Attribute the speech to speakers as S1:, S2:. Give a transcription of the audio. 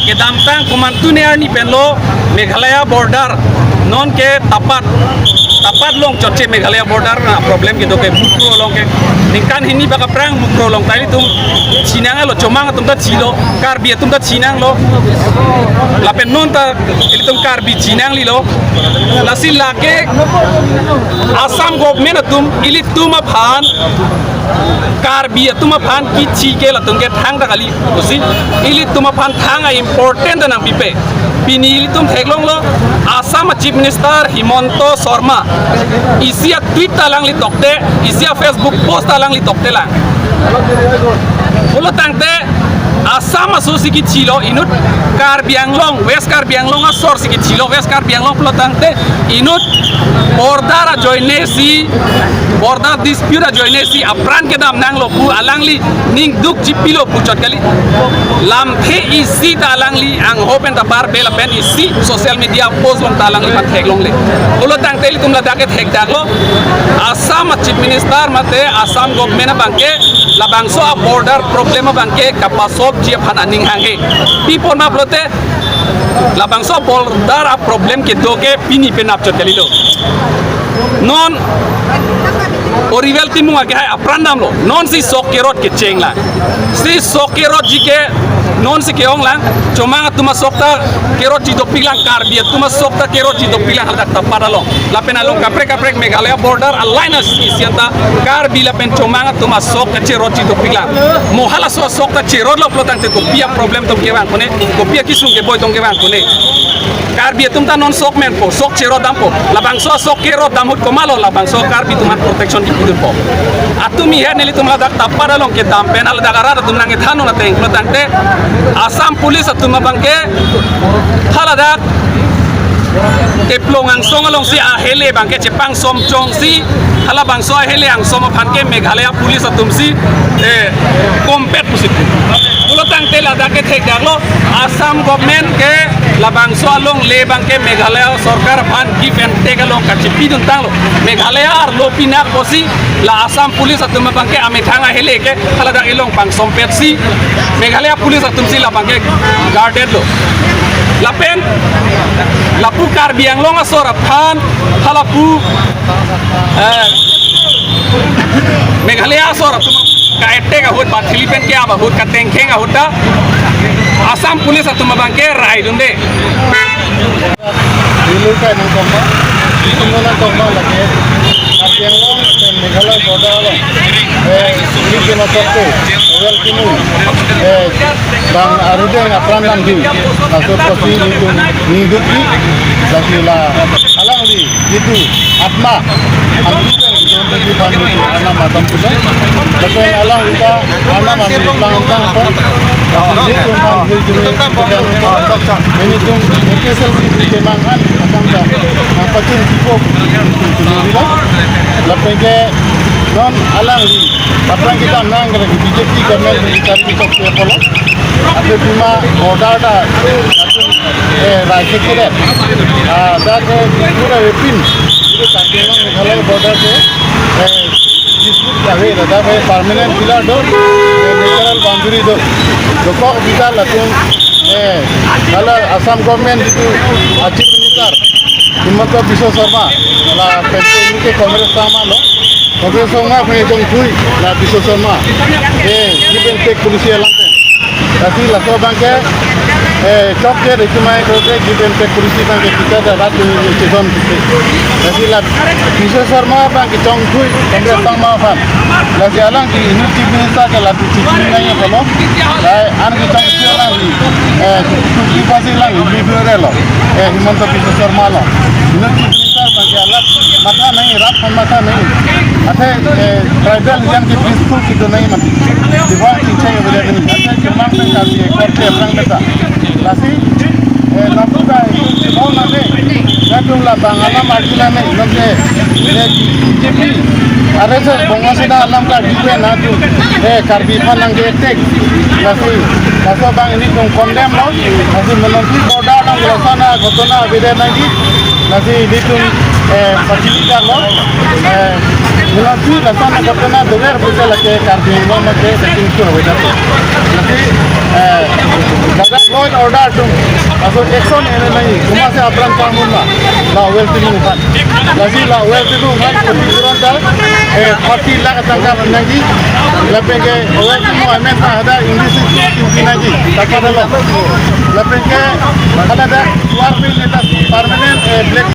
S1: ke dampang kumantuner ni penlo Meghalaya border non ke tapat long choche Meghalaya border na problem gitu ke mukro long ke ningkan hini baka prang mukro long tadi tum Chinang lo comang tum ta chilo karbi tum ta Chinang lo lapen non ta ili tum karbi Chinang li lo lasil lake Assam government tum ili tum aphan karbi tum aphan ki chike la tum ke thang ta kali usi ili tum aphan thang a important na pipe pini ili tum theklong lo Assam Chief Minister Himonto Sharma isia tweet talang li tokte isia Facebook post talang li tokte lang ulo tangte Assam asosi ki chilo inut Karbi Anglong West Karbi Anglong a source ki chilo West Karbi Anglong ulo tangte inut border a joinesi border dispute a joinesi apran ke dam nang lo pu alangli ning duk chipilo puchot kali lamthe isi ta alangli ang hopen ta bar bela pen isi social media post long ta alangli pat theklong le ulo tangte li tumla dake thek daklo Assam Chief Minister mate Assam government bangke labangso a border problem bangke kapasok jiap hananing hange people ma blote labangso border a problem ke doke pini penap chot kalilo non orivel timu age hai aprandam lo non si sokerot ke chengla si sokerot jike non si keong lang comang tuma sokta kerot ji dopilang karbi tuma sokta kerot ji dopilang halda taparalo lapen along kaprek Meghalaya border alliance isianta karbi lapen comang tuma sokta kerot ji dopilang mohala so sokta kerot lo plotang te kopia problem tom ke bang kone kopia kisung ke boy tom ke bang kone karbi tumta non sok men po sok kerot dam po labang so sok kerot dam hut komalo labang so karbi tuman protection di pudur po atumi he neli tumla dak taparalo ke dam pen al dagara tum nang thanu na teng plotang te Assam police atuma bangke haladak teplong ang song along si ahele bangke cepang som chong si hala bang so ahele ang som phanke Meghalaya police atum si kompet pusit ulo tang tela dake thek daklo Assam government ke labang so along le bangke Meghalaya sarkar phan give and take along ka chipidun tanglo Meghalaya ar lo pinak posi la Assam police atuma bangke amethanga hele ke hala dak ilong pang sompet si Meghalaya police atum si la bangke guarded lo lapen lapu Karbi Anglong asora phan halapu Meghalaya asora ka ette ka hot ba Philippine ke aba hot ka tengkeng hota Assam police atuma bangke rai dunde
S2: dilu ka nang komma disunna komma lage Karbi Anglong Meghalaya border lo ini no totte well kinu bang arude apran nam di laso posi itu ninduki dakila alang di itu atma ambikan di bang itu ana matam pula tapi alang kita ana mamil langantang apa itu bang itu ini tu kesel kemangan akan apa pun tipo itu lepas ke non alang di apran kita nang lagi BJP government kita ke polo ate tuma border da rajya kire da ke pura epin itu Karbi Meghalaya border ke dispute kave da bhai permanent bila do natural boundary do joko bisa latun kala Assam government itu Chief Minister Himonto Biswa Sharma la pensiun ke Congress sama lo Congress sama kene jong thui la Biswa Sharma give and take policy alante tapi laso bangke chok ke rekumai ko ke give and take policy bangke kita da rat ni season tapi la Biswa Sharma bangke jong thui Congress sama fan la jalang ki ini Chief Minister ke la chief minister ya kono an ki jong thui la ki pasi la libre lo Himonto Biswa Sharma lo ini Chief Minister bangke alat mata nahi rat mata nahi ate tribal yang ki peaceful ki nahi mati diwan ki chai wala ni ate kemang pe ka di korte apang beta lasi napuka mau nane natumla bangala marjila ne nomje BJP are se bongosida alam ka dipe na tu Karbi phanang ge tek lasi laso bang ini condemn lo lasi menonti border nang losana gotona bide nagi lasi ditun facilita lo menonti losana gotona doler bisa lake Karbi Anglong ke setting sur weda lasi dadak lo oil order tung aso action ene nahi kuma se apran pamuna la well tinu kan lagi la well tinu kan kuran dal 40 lakh tangka nangi lapenge well tinu amen sa hada english tinu nangi tapadalo lapenge kada da war bi neta permanent black